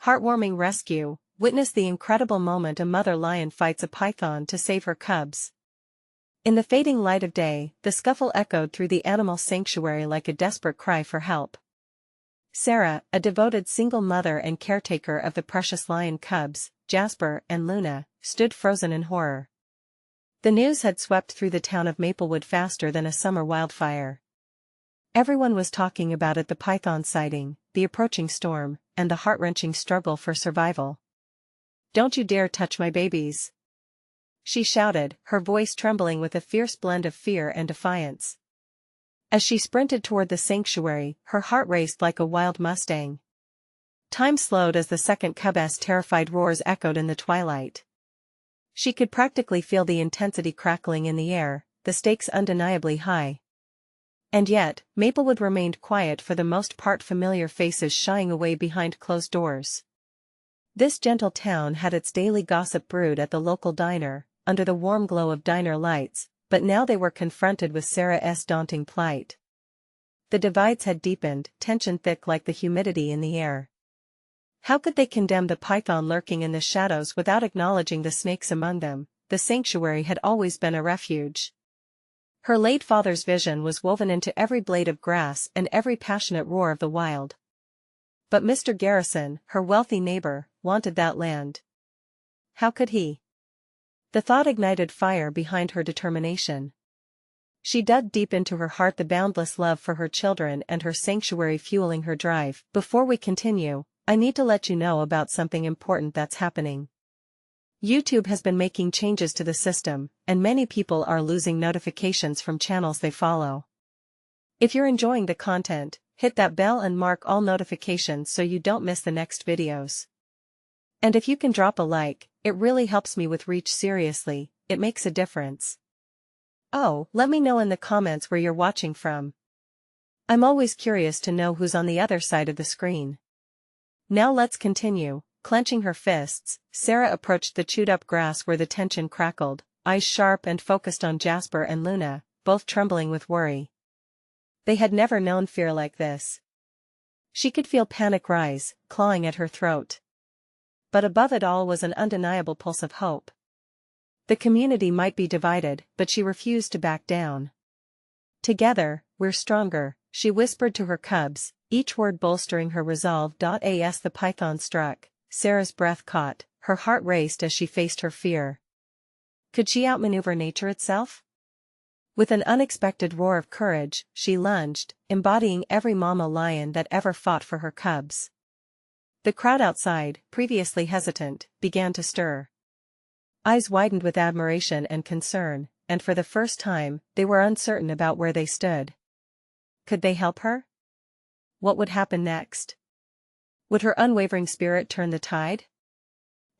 Heartwarming rescue. Witness the incredible moment a mother lion fights a python to save her cubs. In the fading light of day, the scuffle echoed through the animal sanctuary like a desperate cry for help. Sarah, a devoted single mother and caretaker of the precious lion cubs, Jasper and Luna, stood frozen in horror. The news had swept through the town of Maplewood faster than a summer wildfire. Everyone was talking about it: the python sighting, the approaching storm, and the heart-wrenching struggle for survival. "Don't you dare touch my babies!" she shouted, her voice trembling with a fierce blend of fear and defiance. As she sprinted toward the sanctuary, her heart raced like a wild Mustang. Time slowed as the second cub's terrified roars echoed in the twilight. She could practically feel the intensity crackling in the air, the stakes undeniably high. And yet, Maplewood remained quiet, for the most part, familiar faces shying away behind closed doors. This gentle town had its daily gossip brewed at the local diner, under the warm glow of diner lights, but now they were confronted with Sarah's daunting plight. The divides had deepened, tension thick like the humidity in the air. How could they condemn the python lurking in the shadows without acknowledging the snakes among them? The sanctuary had always been a refuge. Her late father's vision was woven into every blade of grass and every passionate roar of the wild. But Mr. Garrison, her wealthy neighbor, wanted that land. How could he? The thought ignited fire behind her determination. She dug deep into her heart, the boundless love for her children and her sanctuary fueling her drive. Before we continue, I need to let you know about something important that's happening. YouTube has been making changes to the system, and many people are losing notifications from channels they follow. If you're enjoying the content, hit that bell and mark all notifications so you don't miss the next videos. And if you can drop a like, it really helps me with reach. Seriously, it makes a difference. Oh, let me know in the comments where you're watching from. I'm always curious to know who's on the other side of the screen. Now let's continue. Clenching her fists, Sarah approached the chewed-up grass where the tension crackled, eyes sharp and focused on Jasper and Luna, both trembling with worry. They had never known fear like this. She could feel panic rise, clawing at her throat. But above it all was an undeniable pulse of hope. The community might be divided, but she refused to back down. "Together, we're stronger," she whispered to her cubs, each word bolstering her resolve. As the python struck, Sarah's breath caught, her heart raced as she faced her fear. Could she outmaneuver nature itself? With an unexpected roar of courage, she lunged, embodying every mama lion that ever fought for her cubs. The crowd outside, previously hesitant, began to stir. Eyes widened with admiration and concern, and for the first time, they were uncertain about where they stood. Could they help her? What would happen next? Would her unwavering spirit turn the tide?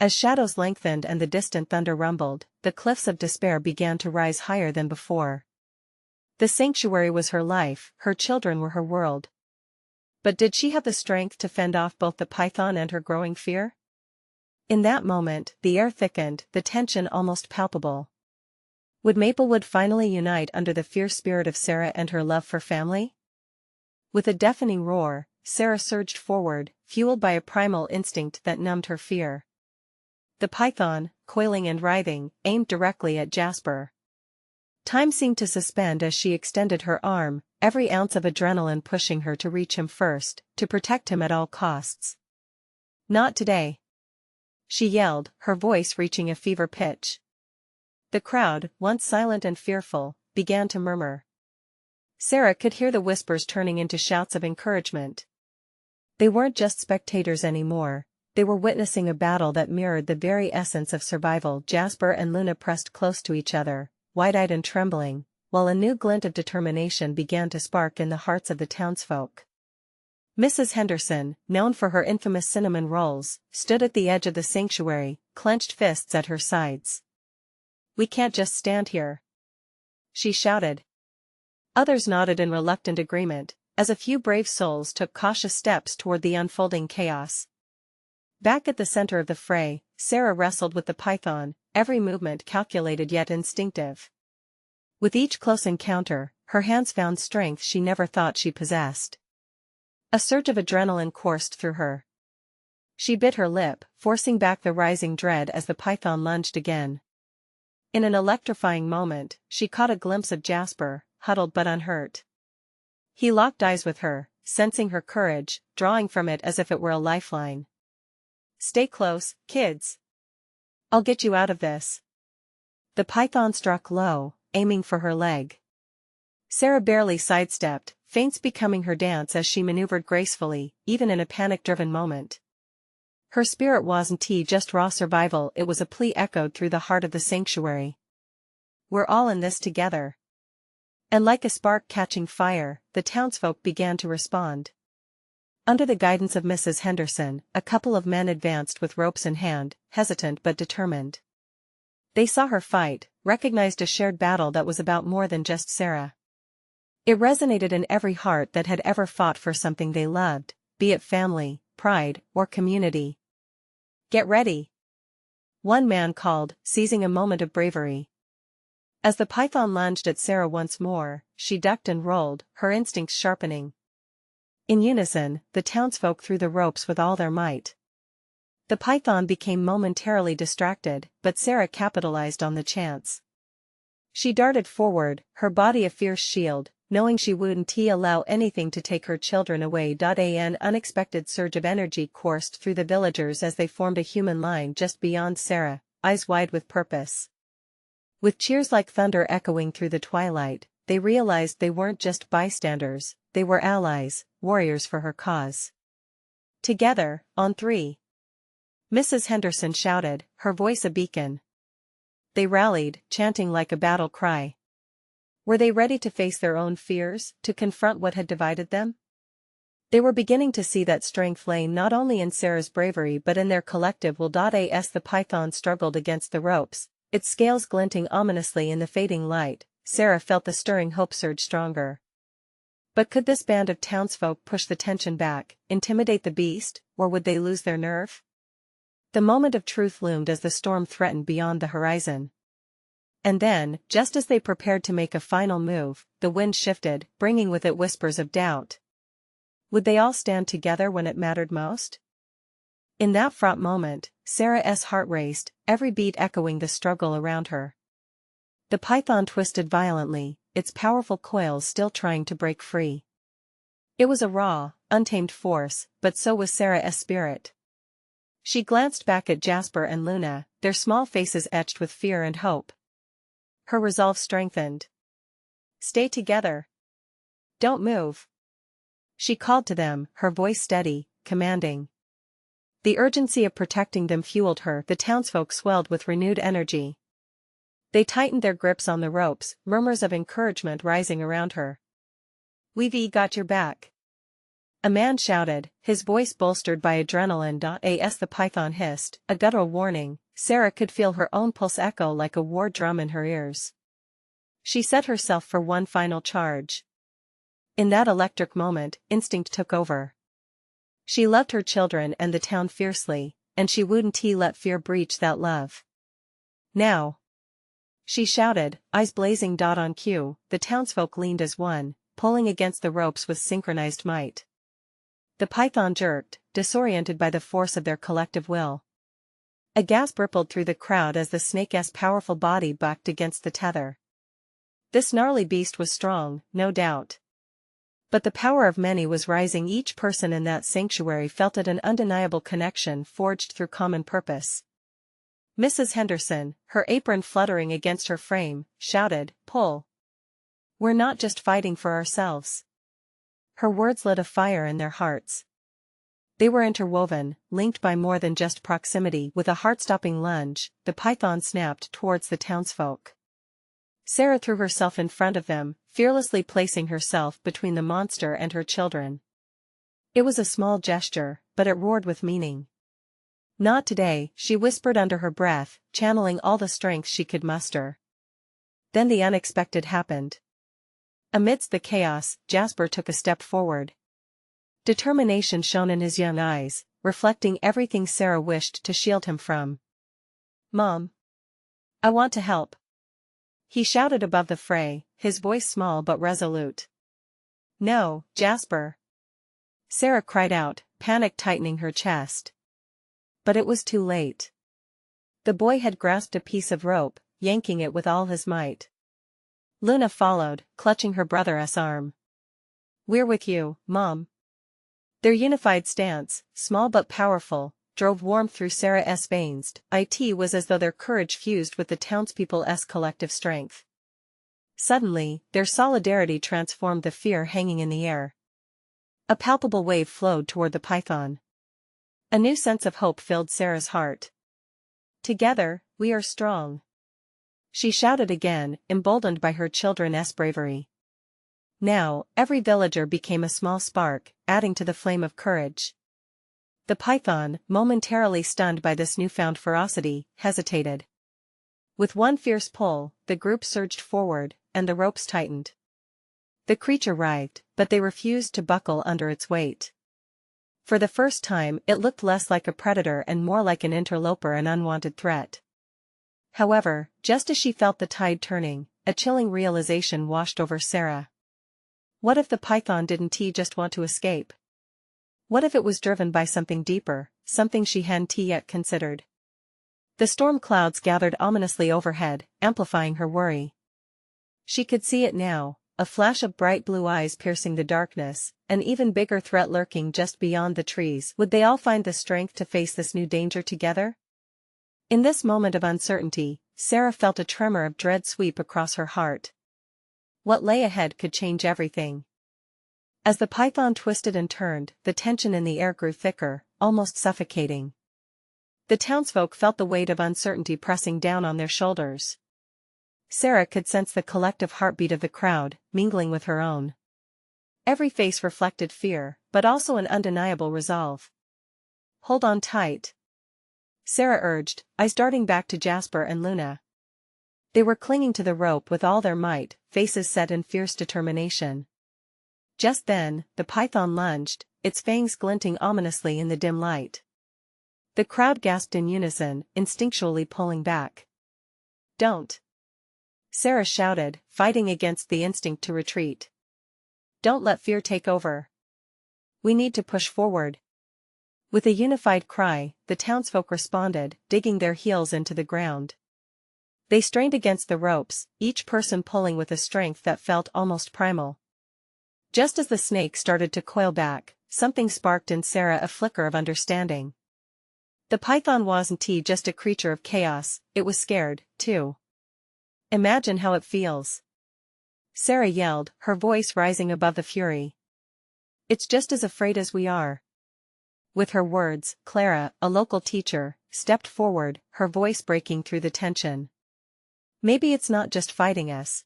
As shadows lengthened and the distant thunder rumbled, the cliffs of despair began to rise higher than before. The sanctuary was her life, her children were her world. But did she have the strength to fend off both the python and her growing fear? In that moment, the air thickened, the tension almost palpable. Would Maplewood finally unite under the fierce spirit of Sarah and her love for family? With a deafening roar, Sarah surged forward, fueled by a primal instinct that numbed her fear. The python, coiling and writhing, aimed directly at Jasper. Time seemed to suspend as she extended her arm, every ounce of adrenaline pushing her to reach him first, to protect him at all costs. "Not today!" she yelled, her voice reaching a fever pitch. The crowd, once silent and fearful, began to murmur. Sarah could hear the whispers turning into shouts of encouragement. They weren't just spectators anymore, they were witnessing a battle that mirrored the very essence of survival. Jasper and Luna pressed close to each other, wide-eyed and trembling, while a new glint of determination began to spark in the hearts of the townsfolk. Mrs. Henderson, known for her infamous cinnamon rolls, stood at the edge of the sanctuary, clenched fists at her sides. "We can't just stand here," she shouted. Others nodded in reluctant agreement, as a few brave souls took cautious steps toward the unfolding chaos. Back at the center of the fray, Sarah wrestled with the python, every movement calculated yet instinctive. With each close encounter, her hands found strength she never thought she possessed. A surge of adrenaline coursed through her. She bit her lip, forcing back the rising dread as the python lunged again. In an electrifying moment, she caught a glimpse of Jasper, huddled but unhurt. He locked eyes with her, sensing her courage, drawing from it as if it were a lifeline. "Stay close, kids. I'll get you out of this." The python struck low, aiming for her leg. Sarah barely sidestepped, feints becoming her dance as she maneuvered gracefully, even in a panic-driven moment. Her spirit wasn't just raw survival, it was a plea echoed through the heart of the sanctuary. "We're all in this together." And like a spark catching fire, the townsfolk began to respond. Under the guidance of Mrs. Henderson, a couple of men advanced with ropes in hand, hesitant but determined. They saw her fight, recognized a shared battle that was about more than just Sarah. It resonated in every heart that had ever fought for something they loved, be it family, pride, or community. "Get ready," one man called, seizing a moment of bravery. As the python lunged at Sarah once more, she ducked and rolled, her instincts sharpening. In unison, the townsfolk threw the ropes with all their might. The python became momentarily distracted, but Sarah capitalized on the chance. She darted forward, her body a fierce shield, knowing she wouldn't allow anything to take her children away. An unexpected surge of energy coursed through the villagers as they formed a human line just beyond Sarah, eyes wide with purpose. With cheers like thunder echoing through the twilight, they realized they weren't just bystanders, they were allies, warriors for her cause. "Together, on three," Mrs. Henderson shouted, her voice a beacon. They rallied, chanting like a battle cry. Were they ready to face their own fears, to confront what had divided them? They were beginning to see that strength lay not only in Sarah's bravery but in their collective will. As the python struggled against the ropes, its scales glinting ominously in the fading light, Sarah felt the stirring hope surge stronger. But could this band of townsfolk push the tension back, intimidate the beast, or would they lose their nerve? The moment of truth loomed as the storm threatened beyond the horizon. And then, just as they prepared to make a final move, the wind shifted, bringing with it whispers of doubt. Would they all stand together when it mattered most? In that fraught moment, Sarah's heart raced, every beat echoing the struggle around her. The python twisted violently, its powerful coils still trying to break free. It was a raw, untamed force, but so was Sarah's spirit. She glanced back at Jasper and Luna, their small faces etched with fear and hope. Her resolve strengthened. "Stay together. Don't move," she called to them, her voice steady, commanding. The urgency of protecting them fueled her. The townsfolk swelled with renewed energy. They tightened their grips on the ropes, murmurs of encouragement rising around her. "We've got your back," a man shouted, his voice bolstered by adrenaline. As the python hissed, a guttural warning, Sarah could feel her own pulse echo like a war drum in her ears. She set herself for one final charge. In that electric moment, instinct took over. She loved her children and the town fiercely, and she wouldn't let fear breach that love. "Now!" she shouted, eyes blazing. On cue, the townsfolk leaned as one, pulling against the ropes with synchronized might. The python jerked, disoriented by the force of their collective will. A gasp rippled through the crowd as the snake's powerful body bucked against the tether. This gnarly beast was strong, no doubt. But the power of many was rising. Each person in that sanctuary felt it, an undeniable connection forged through common purpose. Mrs. Henderson, her apron fluttering against her frame, shouted, "Pull! We're not just fighting for ourselves." Her words lit a fire in their hearts. They were interwoven, linked by more than just proximity. With a heart-stopping lunge, the python snapped towards the townsfolk. Sarah threw herself in front of them, fearlessly placing herself between the monster and her children. It was a small gesture, but it roared with meaning. "Not today," she whispered under her breath, channeling all the strength she could muster. Then the unexpected happened. Amidst the chaos, Jasper took a step forward. Determination shone in his young eyes, reflecting everything Sarah wished to shield him from. "Mom, I want to help," he shouted above the fray, his voice small but resolute. "No, Jasper," Sarah cried out, panic tightening her chest. but it was too late. The boy had grasped a piece of rope, yanking it with all his might. Luna followed, clutching her brother's arm. "We're with you, Mom." Their unified stance, small but powerful, drove warmth through Sarah's veins. It was as though their courage fused with the townspeople's collective strength. Suddenly, their solidarity transformed the fear hanging in the air. A palpable wave flowed toward the python. A new sense of hope filled Sarah's heart. "Together, we are strong," she shouted again, emboldened by her children's bravery. Now, every villager became a small spark, adding to the flame of courage. The python, momentarily stunned by this newfound ferocity, hesitated. With one fierce pull, the group surged forward, and the ropes tightened. The creature writhed, but they refused to buckle under its weight. For the first time, it looked less like a predator and more like an interloper, an unwanted threat. However, just as she felt the tide turning, a chilling realization washed over Sarah. What if the python didn't just want to escape? What if it was driven by something deeper, something she hadn't yet considered? The storm clouds gathered ominously overhead, amplifying her worry. She could see it now, a flash of bright blue eyes piercing the darkness, an even bigger threat lurking just beyond the trees. Would they all find the strength to face this new danger together? In this moment of uncertainty, Sarah felt a tremor of dread sweep across her heart. What lay ahead could change everything. As the python twisted and turned, the tension in the air grew thicker, almost suffocating. The townsfolk felt the weight of uncertainty pressing down on their shoulders. Sarah could sense the collective heartbeat of the crowd, mingling with her own. Every face reflected fear, but also an undeniable resolve. "Hold on tight," Sarah urged, eyes darting back to Jasper and Luna. They were clinging to the rope with all their might, faces set in fierce determination. Just then, the python lunged, its fangs glinting ominously in the dim light. The crowd gasped in unison, instinctually pulling back. "Don't!" Sarah shouted, fighting against the instinct to retreat. "Don't let fear take over. We need to push forward." With a unified cry, the townsfolk responded, digging their heels into the ground. They strained against the ropes, each person pulling with a strength that felt almost primal. Just as the snake started to coil back, something sparked in Sarah, a flicker of understanding. The python wasn't just a creature of chaos, it was scared, too. "Imagine how it feels," Sarah yelled, her voice rising above the fury. "It's just as afraid as we are." With her words, Clara, a local teacher, stepped forward, her voice breaking through the tension. "Maybe it's not just fighting us.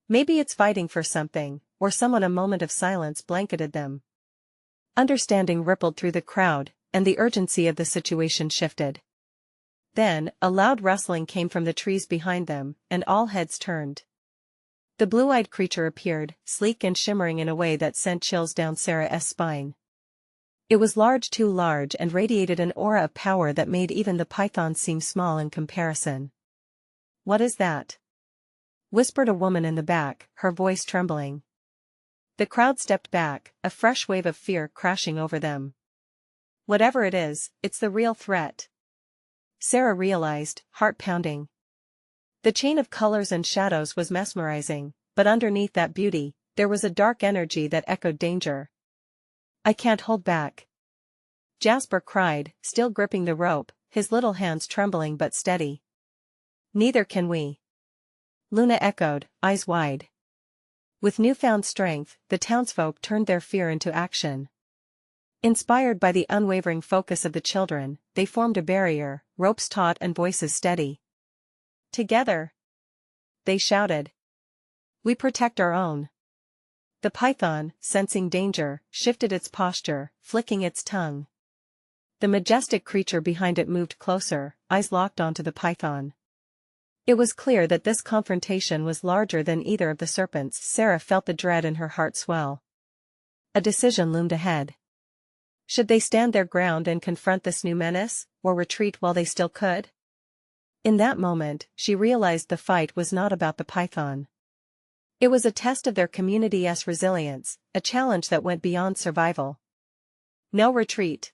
Maybe it's fighting for something, or someone." A moment of silence blanketed them. Understanding rippled through the crowd, and the urgency of the situation shifted. Then, a loud rustling came from the trees behind them, and all heads turned. The blue-eyed creature appeared, sleek and shimmering in a way that sent chills down Sarah's spine. It was large, too large, and radiated an aura of power that made even the python seem small in comparison. "What is that?" whispered a woman in the back, her voice trembling. The crowd stepped back, a fresh wave of fear crashing over them. "Whatever it is, it's the real threat," Sarah realized, heart pounding. The chain of colors and shadows was mesmerizing, but underneath that beauty, there was a dark energy that echoed danger. "I can't hold back," Jasper cried, still gripping the rope, his little hands trembling but steady. "Neither can we," Luna echoed, eyes wide. With newfound strength, the townsfolk turned their fear into action. Inspired by the unwavering focus of the children, they formed a barrier, ropes taut and voices steady. "Together," they shouted. "We protect our own." The python, sensing danger, shifted its posture, flicking its tongue. The majestic creature behind it moved closer, eyes locked onto the python. It was clear that this confrontation was larger than either of the serpents. Sarah felt the dread in her heart swell. A decision loomed ahead. Should they stand their ground and confront this new menace, or retreat while they still could? In that moment, she realized the fight was not about the python. It was a test of their community's resilience, a challenge that went beyond survival. "No retreat,"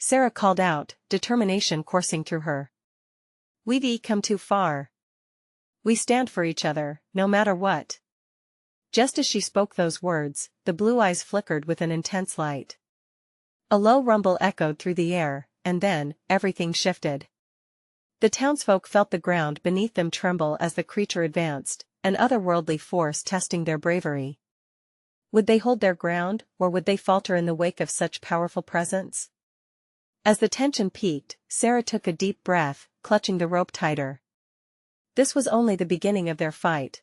Sarah called out, determination coursing through her. "We've come too far. We stand for each other, no matter what." Just as she spoke those words, the blue eyes flickered with an intense light. A low rumble echoed through the air, and then, everything shifted. The townsfolk felt the ground beneath them tremble as the creature advanced, an otherworldly force testing their bravery. Would they hold their ground, or would they falter in the wake of such powerful presence? As the tension peaked, Sarah took a deep breath, clutching the rope tighter. This was only the beginning of their fight.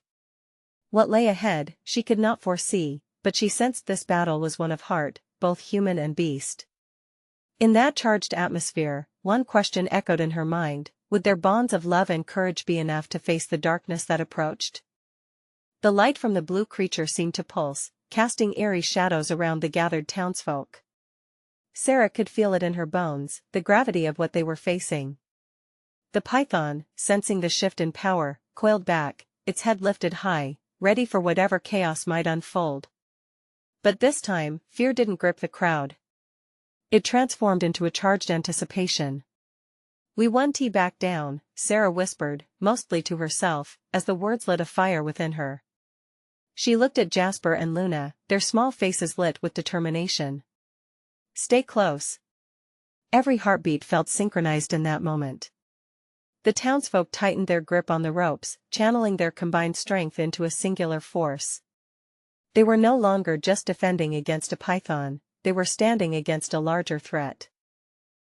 What lay ahead, she could not foresee, but she sensed this battle was one of heart, both human and beast. In that charged atmosphere, one question echoed in her mind: would their bonds of love and courage be enough to face the darkness that approached? The light from the blue creature seemed to pulse, casting eerie shadows around the gathered townsfolk. Sarah could feel it in her bones, the gravity of what they were facing. The python, sensing the shift in power, coiled back, its head lifted high, ready for whatever chaos might unfold. But this time, fear didn't grip the crowd. It transformed into a charged anticipation. "We won, back down," Sarah whispered, mostly to herself, as the words lit a fire within her. She looked at Jasper and Luna, their small faces lit with determination. "Stay close." Every heartbeat felt synchronized in that moment. The townsfolk tightened their grip on the ropes, channeling their combined strength into a singular force. They were no longer just defending against a python, they were standing against a larger threat.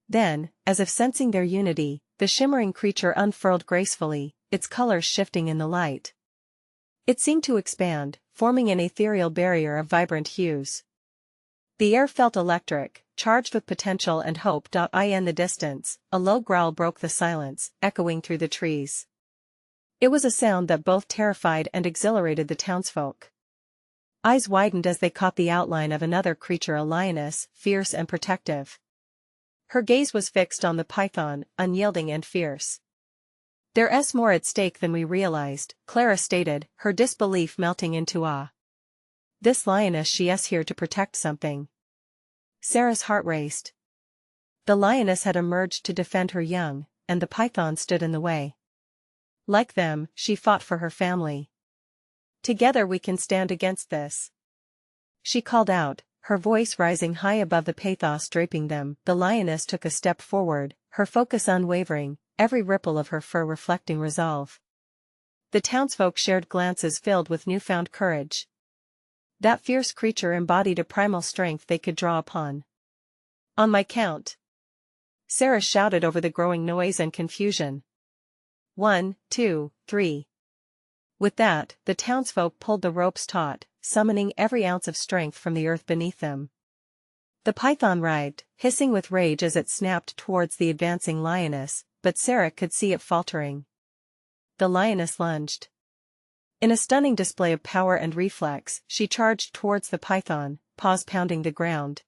Then, as if sensing their unity, the shimmering creature unfurled gracefully, its colors shifting in the light. It seemed to expand, forming an ethereal barrier of vibrant hues. The air felt electric, charged with potential and hope. In the distance, a low growl broke the silence, echoing through the trees. It was a sound that both terrified and exhilarated the townsfolk. Eyes widened as they caught the outline of another creature, a lioness, fierce and protective. Her gaze was fixed on the python, unyielding and fierce. "There's more at stake than we realized," Clara stated, her disbelief melting into awe. "This lioness, she's here to protect something." Sarah's heart raced. The lioness had emerged to defend her young, and the python stood in the way. Like them, she fought for her family. "Together we can stand against this," she called out, her voice rising high above the pathos draping them. The lioness took a step forward, her focus unwavering, every ripple of her fur reflecting resolve. The townsfolk shared glances filled with newfound courage. That fierce creature embodied a primal strength they could draw upon. "On my count," Sarah shouted over the growing noise and confusion. 1, 2, 3. With that, the townsfolk pulled the ropes taut, summoning every ounce of strength from the earth beneath them. The python writhed, hissing with rage as it snapped towards the advancing lioness, but Sarah could see it faltering. The lioness lunged. In a stunning display of power and reflex, she charged towards the python, paws pounding the ground.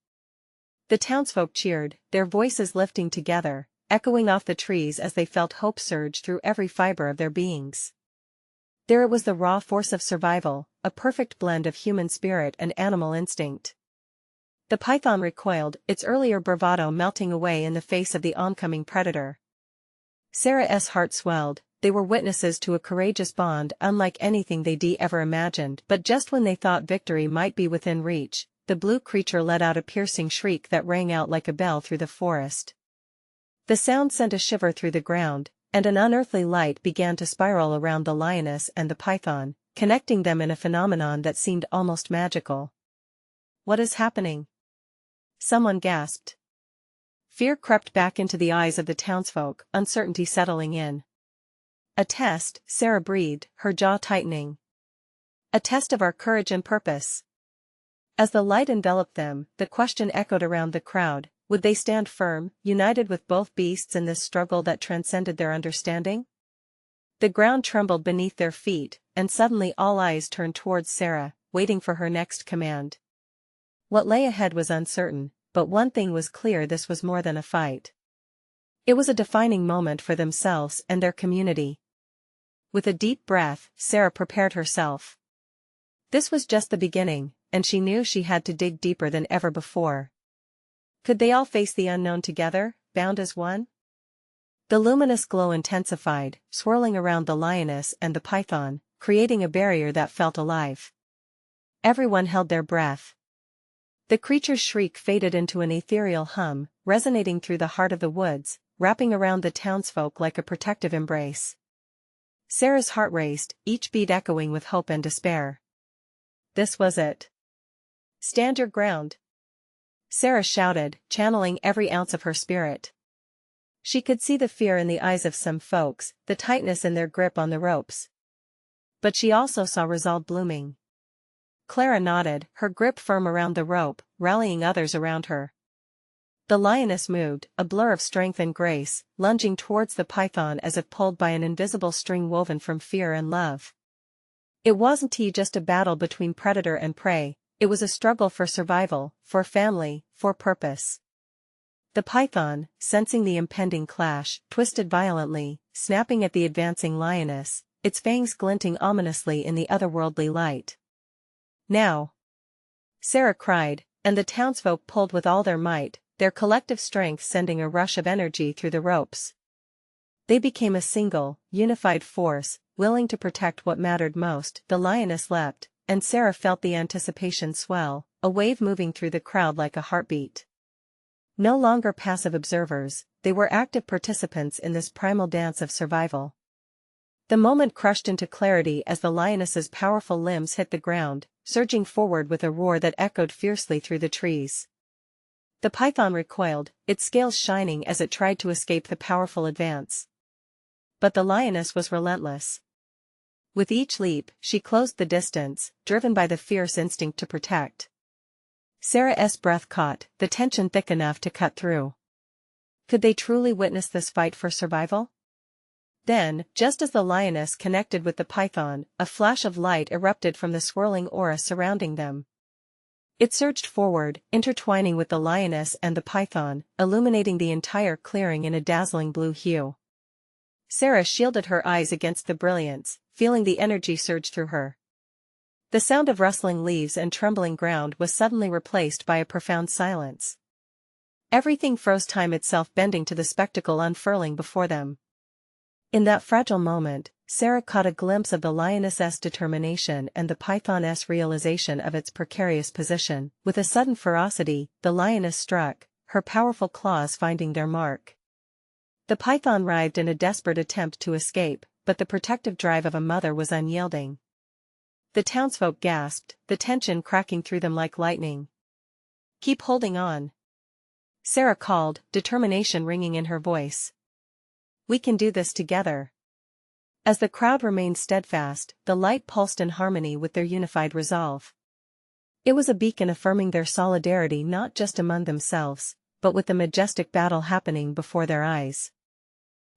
The townsfolk cheered, their voices lifting together, echoing off the trees as they felt hope surge through every fiber of their beings. There it was, the raw force of survival, a perfect blend of human spirit and animal instinct. The python recoiled, its earlier bravado melting away in the face of the oncoming predator. Sarah's heart swelled. They were witnesses to a courageous bond unlike anything they'd ever imagined. But just when they thought victory might be within reach, the blue creature let out a piercing shriek that rang out like a bell through the forest. The sound sent a shiver through the ground, and an unearthly light began to spiral around the lioness and the python, connecting them in a phenomenon that seemed almost magical. "What is happening?" someone gasped. Fear crept back into the eyes of the townsfolk, uncertainty settling in. "A test," Sarah breathed, her jaw tightening. "A test of our courage and purpose." As the light enveloped them, the question echoed around the crowd: would they stand firm, united with both beasts in this struggle that transcended their understanding? The ground trembled beneath their feet, and suddenly all eyes turned towards Sarah, waiting for her next command. What lay ahead was uncertain, but one thing was clear: this was more than a fight. It was a defining moment for themselves and their community. With a deep breath, Sarah prepared herself. This was just the beginning, and she knew she had to dig deeper than ever before. Could they all face the unknown together, bound as one? The luminous glow intensified, swirling around the lioness and the python, creating a barrier that felt alive. Everyone held their breath. The creature's shriek faded into an ethereal hum, resonating through the heart of the woods, wrapping around the townsfolk like a protective embrace. Sarah's heart raced, each beat echoing with hope and despair. This was it. "Stand your ground," Sarah shouted, channeling every ounce of her spirit. She could see the fear in the eyes of some folks, the tightness in their grip on the ropes. But she also saw resolve blooming. Clara nodded, her grip firm around the rope, rallying others around her. The lioness moved, a blur of strength and grace, lunging towards the python as if pulled by an invisible string woven from fear and love. It wasn't just a battle between predator and prey, it was a struggle for survival, for family, for purpose. The python, sensing the impending clash, twisted violently, snapping at the advancing lioness, its fangs glinting ominously in the otherworldly light. "Now!" Sarah cried, and the townsfolk pulled with all their might, their collective strength sending a rush of energy through the ropes. They became a single, unified force, willing to protect what mattered most. The lioness leapt, and Sarah felt the anticipation swell, a wave moving through the crowd like a heartbeat. No longer passive observers, they were active participants in this primal dance of survival. The moment crushed into clarity as the lioness's powerful limbs hit the ground, surging forward with a roar that echoed fiercely through the trees. The python recoiled, its scales shining as it tried to escape the powerful advance. But the lioness was relentless. With each leap, she closed the distance, driven by the fierce instinct to protect. Sarah's breath caught, the tension thick enough to cut through. Could they truly witness this fight for survival? Then, just as the lioness connected with the python, a flash of light erupted from the swirling aura surrounding them. It surged forward, intertwining with the lioness and the python, illuminating the entire clearing in a dazzling blue hue. Sarah shielded her eyes against the brilliance, feeling the energy surge through her. The sound of rustling leaves and trembling ground was suddenly replaced by a profound silence. Everything froze, time itself bending to the spectacle unfurling before them. In that fragile moment, Sarah caught a glimpse of the lioness's determination and the python's realization of its precarious position. With a sudden ferocity, the lioness struck, her powerful claws finding their mark. The python writhed in a desperate attempt to escape, but the protective drive of a mother was unyielding. The townsfolk gasped, the tension cracking through them like lightning. "Keep holding on," Sarah called, determination ringing in her voice. "We can do this together." As the crowd remained steadfast, the light pulsed in harmony with their unified resolve. It was a beacon affirming their solidarity not just among themselves, but with the majestic battle happening before their eyes.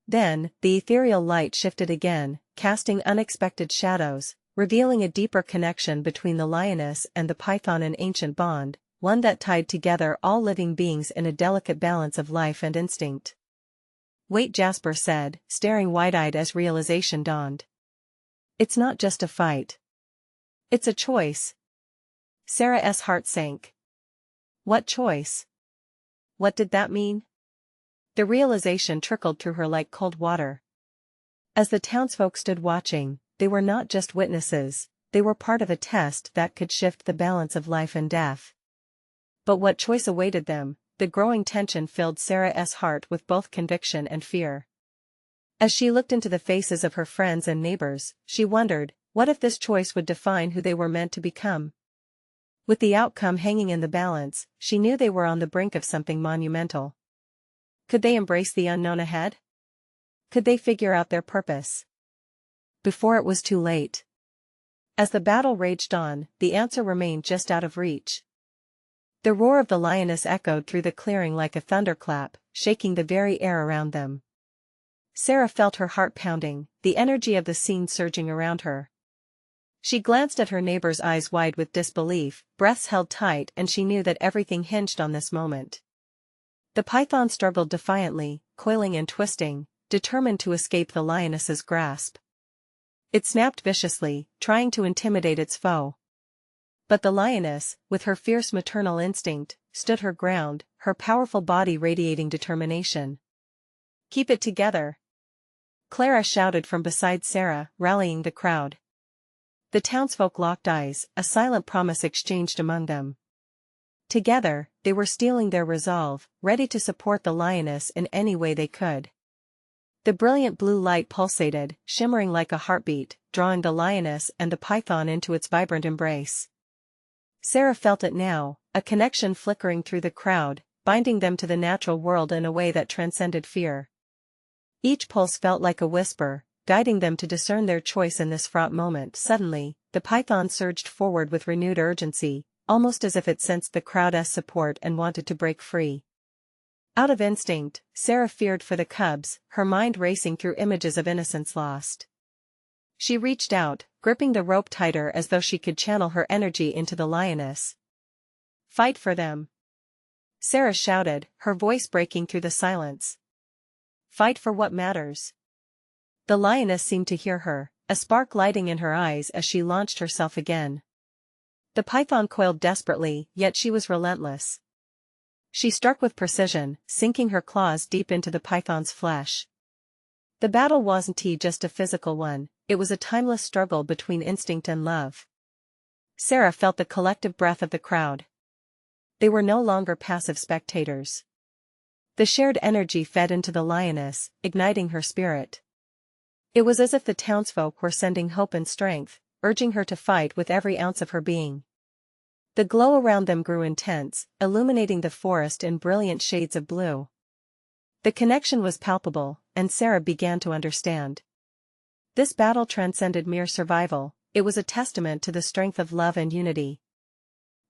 Then, the ethereal light shifted again, casting unexpected shadows, revealing a deeper connection between the lioness and the python, an ancient bond, one that tied together all living beings in a delicate balance of life and instinct. "Wait," Jasper said, staring wide-eyed as realization dawned. "It's not just a fight. It's a choice." Sarah's heart sank. What choice? What did that mean? The realization trickled through her like cold water. As the townsfolk stood watching, they were not just witnesses, they were part of a test that could shift the balance of life and death. But what choice awaited them? The growing tension filled Sarah's heart with both conviction and fear. As she looked into the faces of her friends and neighbors, she wondered, what if this choice would define who they were meant to become? With the outcome hanging in the balance, she knew they were on the brink of something monumental. Could they embrace the unknown ahead? Could they figure out their purpose before it was too late? As the battle raged on, the answer remained just out of reach. The roar of the lioness echoed through the clearing like a thunderclap, shaking the very air around them. Sarah felt her heart pounding, the energy of the scene surging around her. She glanced at her neighbor's eyes wide with disbelief, breaths held tight, and she knew that everything hinged on this moment. The python struggled defiantly, coiling and twisting, determined to escape the lioness's grasp. It snapped viciously, trying to intimidate its foe. But the lioness, with her fierce maternal instinct, stood her ground, her powerful body radiating determination. "Keep it together!" Clara shouted from beside Sarah, rallying the crowd. The townsfolk locked eyes, a silent promise exchanged among them. Together, they were steeling their resolve, ready to support the lioness in any way they could. The brilliant blue light pulsated, shimmering like a heartbeat, drawing the lioness and the python into its vibrant embrace. Sarah felt it now, a connection flickering through the crowd, binding them to the natural world in a way that transcended fear. Each pulse felt like a whisper, guiding them to discern their choice in this fraught moment. Suddenly, the python surged forward with renewed urgency, almost as if it sensed the crowd's support and wanted to break free. Out of instinct, Sarah feared for the cubs, her mind racing through images of innocence lost. She reached out, gripping the rope tighter as though she could channel her energy into the lioness. "Fight for them!" Sarah shouted, her voice breaking through the silence. "Fight for what matters." The lioness seemed to hear her, a spark lighting in her eyes as she launched herself again. The python coiled desperately, yet she was relentless. She struck with precision, sinking her claws deep into the python's flesh. The battle wasn't just a physical one, it was a timeless struggle between instinct and love. Sarah felt the collective breath of the crowd. They were no longer passive spectators. The shared energy fed into the lioness, igniting her spirit. It was as if the townsfolk were sending hope and strength, urging her to fight with every ounce of her being. The glow around them grew intense, illuminating the forest in brilliant shades of blue. The connection was palpable, and Sarah began to understand. This battle transcended mere survival, it was a testament to the strength of love and unity.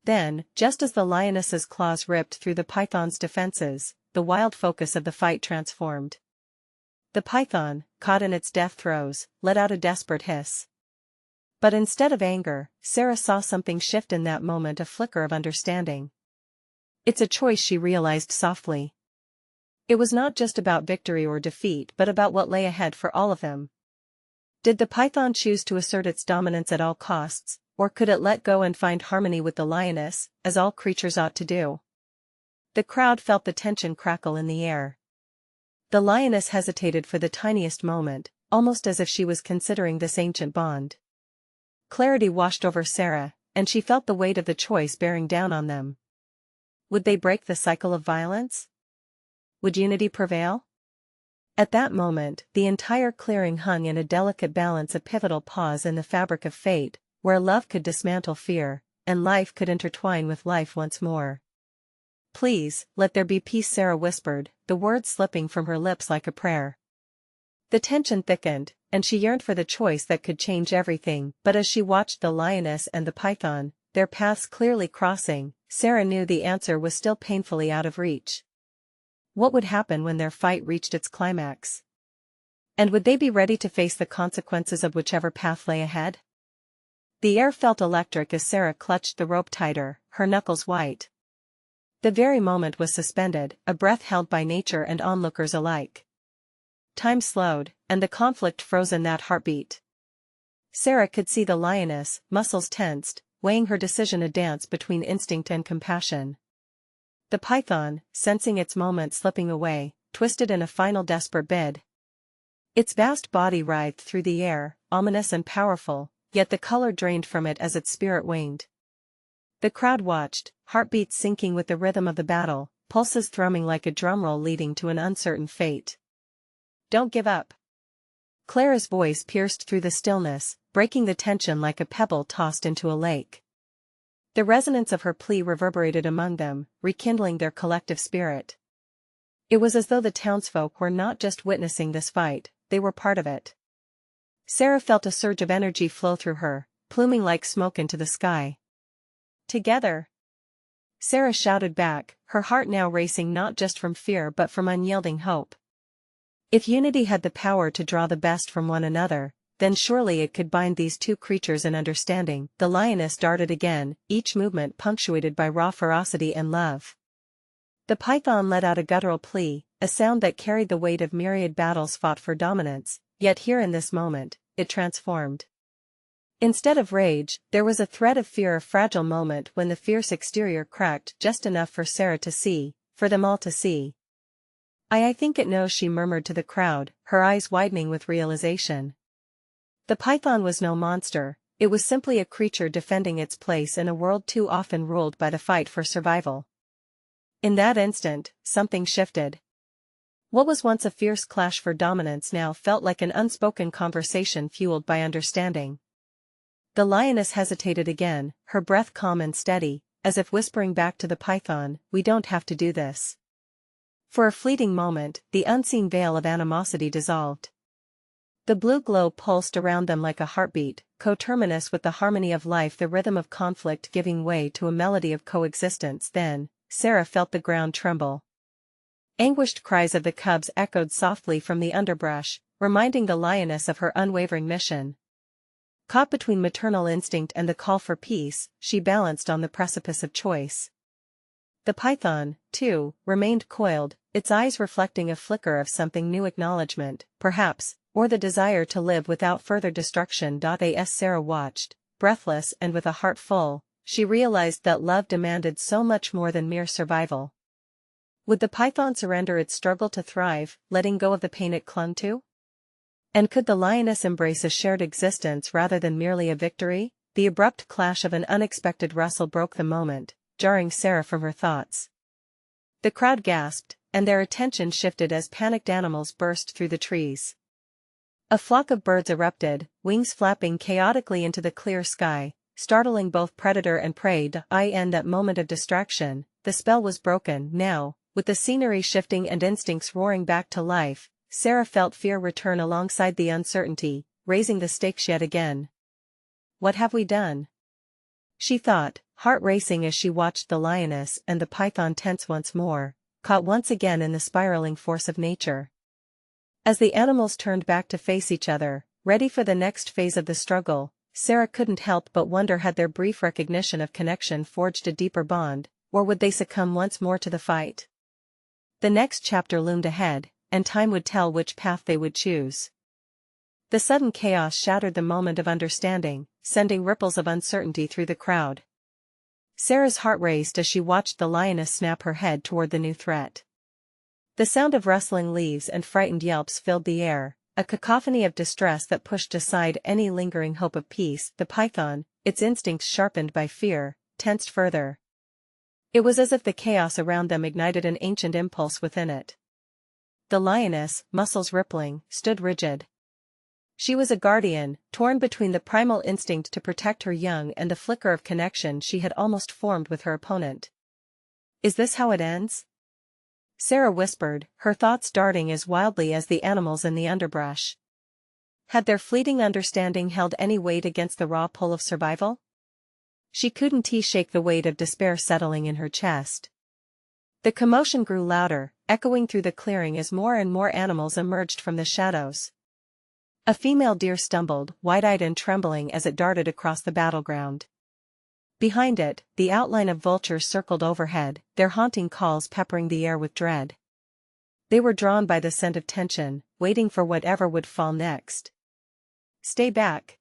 Then, just as the lioness's claws ripped through the python's defenses, the wild focus of the fight transformed. The python, caught in its death throes, let out a desperate hiss. But instead of anger, Sarah saw something shift in that moment, a flicker of understanding. "It's a choice," she realized softly. It was not just about victory or defeat but about what lay ahead for all of them. Did the python choose to assert its dominance at all costs, or could it let go and find harmony with the lioness, as all creatures ought to do? The crowd felt the tension crackle in the air. The lioness hesitated for the tiniest moment, almost as if she was considering this ancient bond. Clarity washed over Sarah, and she felt the weight of the choice bearing down on them. Would they break the cycle of violence? Would unity prevail? At that moment, the entire clearing hung in a delicate balance, a pivotal pause in the fabric of fate, where love could dismantle fear, and life could intertwine with life once more. "Please, let there be peace," Sarah whispered, the words slipping from her lips like a prayer. The tension thickened, and she yearned for the choice that could change everything, but as she watched the lioness and the python, their paths clearly crossing, Sarah knew the answer was still painfully out of reach. What would happen when their fight reached its climax? And would they be ready to face the consequences of whichever path lay ahead? The air felt electric as Sarah clutched the rope tighter, her knuckles white. The very moment was suspended, a breath held by nature and onlookers alike. Time slowed, and the conflict froze in that heartbeat. Sarah could see the lioness, muscles tensed, weighing her decision, a dance between instinct and compassion. The python, sensing its moment slipping away, twisted in a final desperate bid. Its vast body writhed through the air, ominous and powerful, yet the color drained from it as its spirit waned. The crowd watched, heartbeats syncing with the rhythm of the battle, pulses thrumming like a drumroll leading to an uncertain fate. "Don't give up." Clara's voice pierced through the stillness, breaking the tension like a pebble tossed into a lake. The resonance of her plea reverberated among them, rekindling their collective spirit. It was as though the townsfolk were not just witnessing this fight, they were part of it. Sarah felt a surge of energy flow through her, pluming like smoke into the sky. "Together!" Sarah shouted back, her heart now racing not just from fear but from unyielding hope. If unity had the power to draw the best from one another, then surely it could bind these two creatures in understanding. The lioness darted again, each movement punctuated by raw ferocity and love. The python let out a guttural plea, a sound that carried the weight of myriad battles fought for dominance, yet here in this moment, it transformed. Instead of rage, there was a thread of fear, a fragile moment when the fierce exterior cracked just enough for Sarah to see, for them all to see. I think it knows, she murmured to the crowd, her eyes widening with realization. The python was no monster, it was simply a creature defending its place in a world too often ruled by the fight for survival. In that instant, something shifted. What was once a fierce clash for dominance now felt like an unspoken conversation fueled by understanding. The lioness hesitated again, her breath calm and steady, as if whispering back to the python, "We don't have to do this." For a fleeting moment, the unseen veil of animosity dissolved. The blue glow pulsed around them like a heartbeat, coterminous with the harmony of life, the rhythm of conflict giving way to a melody of coexistence. Then, Sarah felt the ground tremble. Anguished cries of the cubs echoed softly from the underbrush, reminding the lioness of her unwavering mission. Caught between maternal instinct and the call for peace, she balanced on the precipice of choice. The python, too, remained coiled, its eyes reflecting a flicker of something new, acknowledgement, perhaps, or the desire to live without further destruction. As Sarah watched, breathless and with a heart full, she realized that love demanded so much more than mere survival. Would the python surrender its struggle to thrive, letting go of the pain it clung to? And could the lioness embrace a shared existence rather than merely a victory? The abrupt clash of an unexpected rustle broke the moment, jarring Sarah from her thoughts. The crowd gasped, and their attention shifted as panicked animals burst through the trees. A flock of birds erupted, wings flapping chaotically into the clear sky, startling both predator and prey. In that moment of distraction, the spell was broken. Now, with the scenery shifting and instincts roaring back to life, Sarah felt fear return alongside the uncertainty, raising the stakes yet again. What have we done? She thought, heart racing as she watched the lioness and the python tense once more, caught once again in the spiraling force of nature. As the animals turned back to face each other, ready for the next phase of the struggle, Sarah couldn't help but wonder, had their brief recognition of connection forged a deeper bond, or would they succumb once more to the fight? The next chapter loomed ahead, and time would tell which path they would choose. The sudden chaos shattered the moment of understanding, sending ripples of uncertainty through the crowd. Sarah's heart raced as she watched the lioness snap her head toward the new threat. The sound of rustling leaves and frightened yelps filled the air, a cacophony of distress that pushed aside any lingering hope of peace. The python, its instincts sharpened by fear, tensed further. It was as if the chaos around them ignited an ancient impulse within it. The lioness, muscles rippling, stood rigid. She was a guardian, torn between the primal instinct to protect her young and the flicker of connection she had almost formed with her opponent. "Is this how it ends?" Sarah whispered, her thoughts darting as wildly as the animals in the underbrush. Had their fleeting understanding held any weight against the raw pull of survival? She couldn't shake the weight of despair settling in her chest. The commotion grew louder, echoing through the clearing as more and more animals emerged from the shadows. A female deer stumbled, wide-eyed and trembling as it darted across the battleground. Behind it, the outline of vultures circled overhead, their haunting calls peppering the air with dread. They were drawn by the scent of tension, waiting for whatever would fall next. "Stay back!"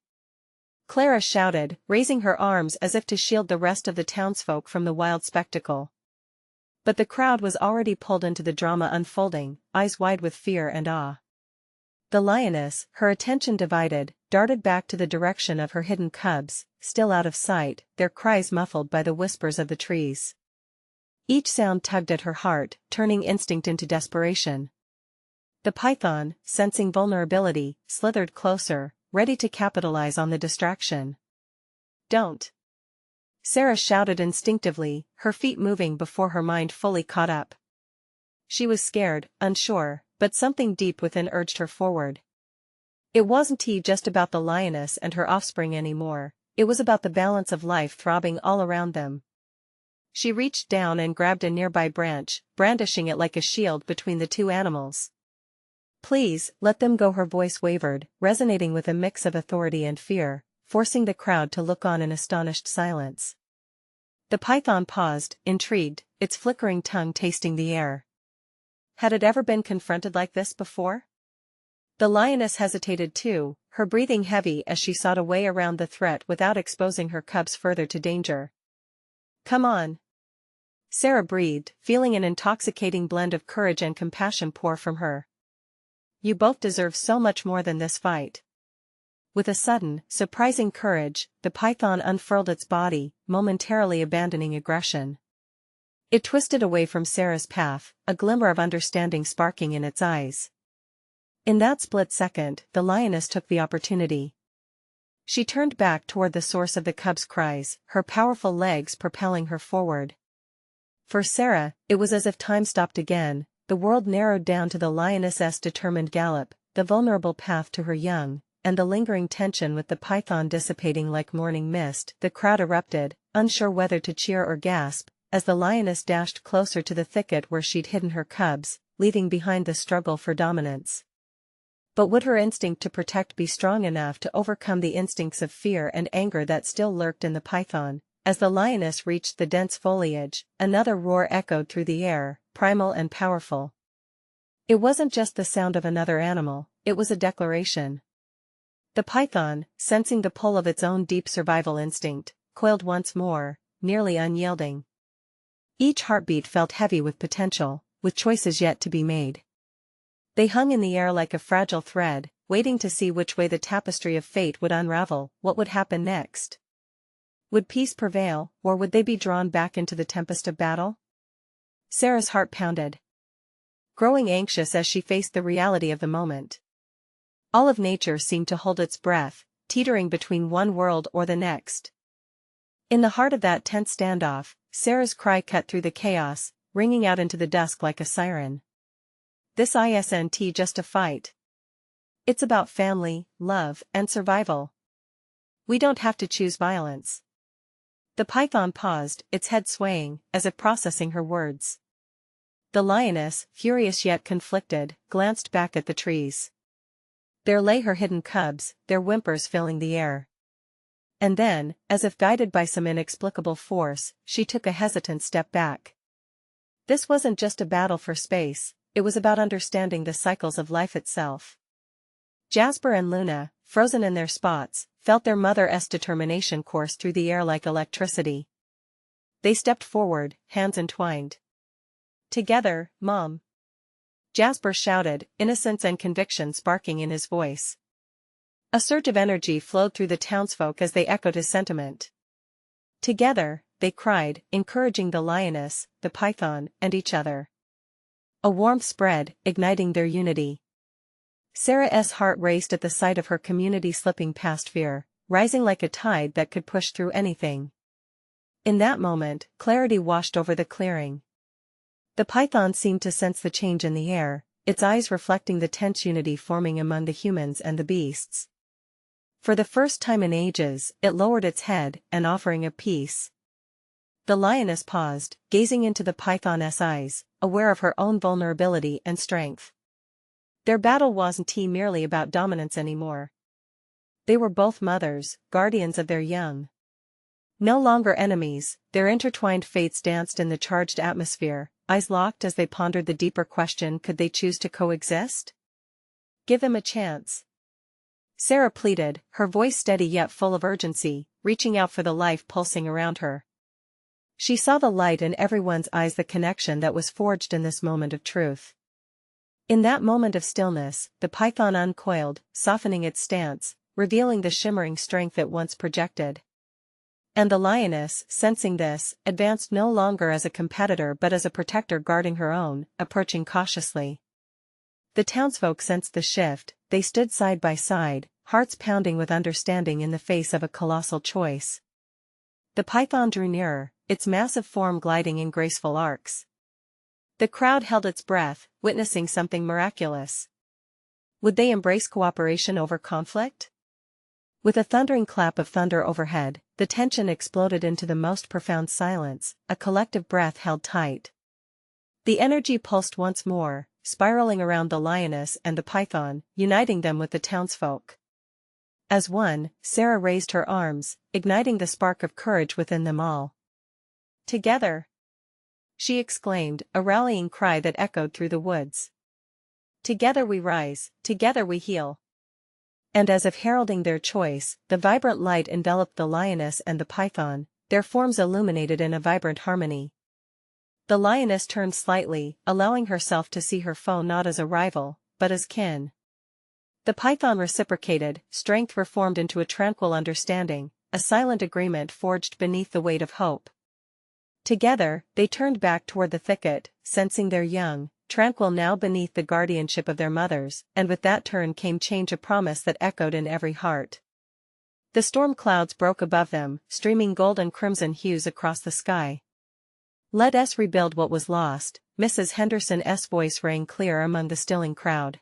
Clara shouted, raising her arms as if to shield the rest of the townsfolk from the wild spectacle. But the crowd was already pulled into the drama unfolding, eyes wide with fear and awe. The lioness, her attention divided, darted back to the direction of her hidden cubs, still out of sight, their cries muffled by the whispers of the trees. Each sound tugged at her heart, turning instinct into desperation. The python, sensing vulnerability, slithered closer, ready to capitalize on the distraction. "Don't!" Sarah shouted instinctively, her feet moving before her mind fully caught up. She was scared, unsure, but something deep within urged her forward. It wasn't just about the lioness and her offspring anymore, it was about the balance of life throbbing all around them. She reached down and grabbed a nearby branch, brandishing it like a shield between the two animals. "Please, let them go," her voice wavered, resonating with a mix of authority and fear, forcing the crowd to look on in astonished silence. The python paused, intrigued, its flickering tongue tasting the air. Had it ever been confronted like this before? The lioness hesitated too, her breathing heavy as she sought a way around the threat without exposing her cubs further to danger. "Come on," Sarah breathed, feeling an intoxicating blend of courage and compassion pour from her. "You both deserve so much more than this fight." With a sudden, surprising courage, the python unfurled its body, momentarily abandoning aggression. It twisted away from Sarah's path, a glimmer of understanding sparking in its eyes. In that split second, the lioness took the opportunity. She turned back toward the source of the cub's cries, her powerful legs propelling her forward. For Sarah, it was as if time stopped again, the world narrowed down to the lioness's determined gallop, the vulnerable path to her young, and the lingering tension with the python dissipating like morning mist. The crowd erupted, unsure whether to cheer or gasp, as the lioness dashed closer to the thicket where she'd hidden her cubs, leaving behind the struggle for dominance. But would her instinct to protect be strong enough to overcome the instincts of fear and anger that still lurked in the python? As the lioness reached the dense foliage, another roar echoed through the air, primal and powerful. It wasn't just the sound of another animal, it was a declaration. The python, sensing the pull of its own deep survival instinct, coiled once more, nearly unyielding. Each heartbeat felt heavy with potential, with choices yet to be made. They hung in the air like a fragile thread, waiting to see which way the tapestry of fate would unravel. What would happen next? Would peace prevail, or would they be drawn back into the tempest of battle? Sarah's heart pounded, growing anxious as she faced the reality of the moment. All of nature seemed to hold its breath, teetering between one world or the next. In the heart of that tense standoff, Sarah's cry cut through the chaos, ringing out into the dusk like a siren. "This isn't just a fight. It's about family, love, and survival. We don't have to choose violence." The python paused, its head swaying, as if processing her words. The lioness, furious yet conflicted, glanced back at the trees. There lay her hidden cubs, their whimpers filling the air. And then, as if guided by some inexplicable force, she took a hesitant step back. This wasn't just a battle for space, it was about understanding the cycles of life itself. Jasper and Luna, frozen in their spots, felt their mother's determination course through the air like electricity. They stepped forward, hands entwined. "Together, Mom!" Jasper shouted, innocence and conviction sparking in his voice. A surge of energy flowed through the townsfolk as they echoed his sentiment. "Together," they cried, encouraging the lioness, the python, and each other. A warmth spread, igniting their unity. Sarah's heart raced at the sight of her community slipping past fear, rising like a tide that could push through anything. In that moment, clarity washed over the clearing. The python seemed to sense the change in the air, its eyes reflecting the tense unity forming among the humans and the beasts. For the first time in ages, it lowered its head, an offering of peace. The lioness paused, gazing into the python's eyes, aware of her own vulnerability and strength. Their battle wasn't merely about dominance anymore. They were both mothers, guardians of their young. No longer enemies, their intertwined fates danced in the charged atmosphere, eyes locked as they pondered the deeper question: could they choose to coexist? "Give them a chance," Sarah pleaded, her voice steady yet full of urgency, reaching out for the life pulsing around her. She saw the light in everyone's eyes, the connection that was forged in this moment of truth. In that moment of stillness, the python uncoiled, softening its stance, revealing the shimmering strength it once projected. And the lioness, sensing this, advanced no longer as a competitor but as a protector guarding her own, approaching cautiously. The townsfolk sensed the shift, they stood side by side, hearts pounding with understanding in the face of a colossal choice. The python drew nearer, its massive form gliding in graceful arcs. The crowd held its breath, witnessing something miraculous. Would they embrace cooperation over conflict? With a thundering clap of thunder overhead, the tension exploded into the most profound silence, a collective breath held tight. The energy pulsed once more, spiraling around the lioness and the python, uniting them with the townsfolk. As one, Sarah raised her arms, igniting the spark of courage within them all. "Together!" she exclaimed, a rallying cry that echoed through the woods. Together we rise, together we heal. And as if heralding their choice, the vibrant light enveloped the lioness and the python, their forms illuminated in a vibrant harmony. The lioness turned slightly, allowing herself to see her foe not as a rival, but as kin. The python reciprocated, strength reformed into a tranquil understanding, a silent agreement forged beneath the weight of hope. Together, they turned back toward the thicket, sensing their young, tranquil now beneath the guardianship of their mothers, and with that turn came change, a promise that echoed in every heart. The storm clouds broke above them, streaming gold and crimson hues across the sky. "Let us rebuild what was lost," Mrs. Henderson's voice rang clear among the stilling crowd.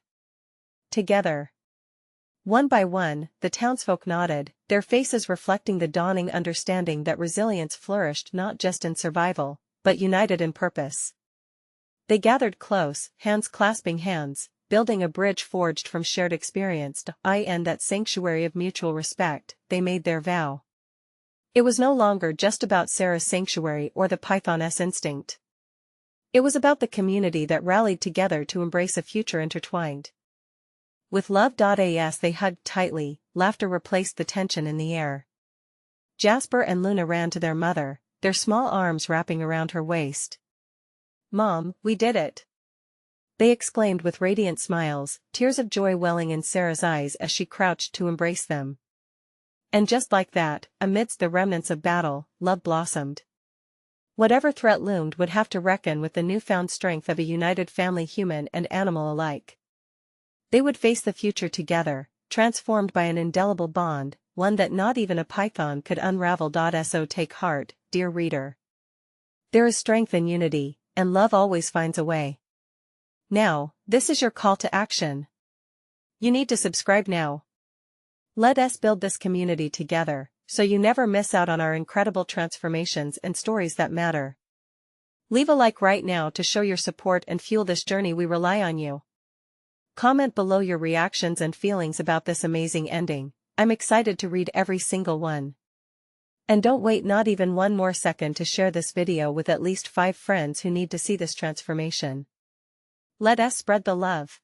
Together. One by one, the townsfolk nodded, their faces reflecting the dawning understanding that resilience flourished not just in survival, but united in purpose. They gathered close, hands clasping hands, building a bridge forged from shared experience. In that sanctuary of mutual respect, they made their vow. It was no longer just about Sarah's sanctuary or the pythoness instinct. It was about the community that rallied together to embrace a future intertwined. With love.as they hugged tightly, laughter replaced the tension in the air. Jasper and Luna ran to their mother, their small arms wrapping around her waist. "Mom, we did it!" they exclaimed with radiant smiles, tears of joy welling in Sarah's eyes as she crouched to embrace them. And just like that, amidst the remnants of battle, love blossomed. Whatever threat loomed would have to reckon with the newfound strength of a united family, human and animal alike. They would face the future together, transformed by an indelible bond, one that not even a python could unravel. So take heart, dear reader. There is strength in unity, and love always finds a way. Now, this is your call to action. You need to subscribe now. Let us build this community together, so you never miss out on our incredible transformations and stories that matter. Leave a like right now to show your support and fuel this journey. We rely on you. Comment below your reactions and feelings about this amazing ending. I'm excited to read every single one. And don't wait not even one more second to share this video with at least 5 friends who need to see this transformation. Let us spread the love.